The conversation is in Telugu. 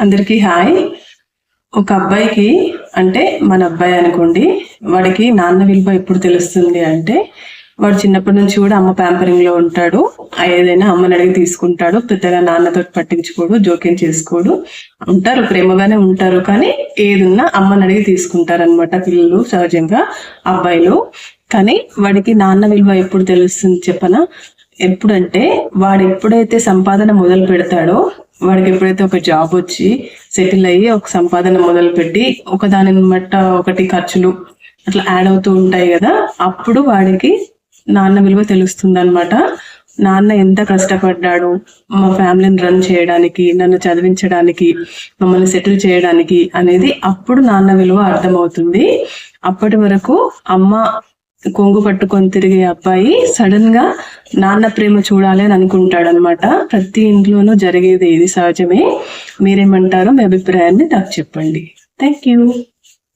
అందరికీ హాయ్. ఒక అబ్బాయికి అంటే మన అబ్బాయి అనుకోండి, వాడికి నాన్న విలువ ఎప్పుడు తెలుస్తుంది అంటే వాడు చిన్నప్పటి నుంచి కూడా అమ్మ ప్యాంపరింగ్ లో ఉంటాడు. ఏదైనా అమ్మని అడిగి తీసుకుంటాడు. పెద్దగా నాన్నతో పట్టించుకోడు, జోక్యం చేసుకోడు. ఉంటారు, ప్రేమగానే ఉంటారు, కానీ ఏదున్నా అమ్మని అడిగి తీసుకుంటారు అనమాట పిల్లలు సహజంగా అబ్బాయిలు. కానీ వాడికి నాన్న విలువ ఎప్పుడు తెలుస్తుంది చెప్పనా? ఎప్పుడంటే వాడు ఎప్పుడైతే సంపాదన మొదలు పెడతాడో, వాడికి ఎప్పుడైతే ఒక జాబ్ వచ్చి సెటిల్ అయ్యి ఒక సంపాదన మొదలు పెట్టి ఒకదాని మట్ట ఒకటి ఖర్చులు అట్లా యాడ్ అవుతూ ఉంటాయి కదా, అప్పుడు వాడికి నాన్న విలువ తెలుస్తుంది అనమాట. నాన్న ఎంత కష్టపడ్డాడు మా ఫ్యామిలీని రన్ చేయడానికి, నన్ను చదివించడానికి, మమ్మల్ని సెటిల్ చేయడానికి అనేది అప్పుడు నాన్న విలువ అర్థమవుతుంది. అప్పటి వరకు అమ్మ కొంగు పట్టుకొని తిరిగే అబ్బాయి సడన్ గా నాన్న ప్రేమ చూడాలి అని అనుకుంటాడు అనమాట. ప్రతి ఇంట్లోనూ జరిగేది ఇది సహజమే. మీరేమంటారో మీ అభిప్రాయాన్ని నాకు చెప్పండి. Thank you.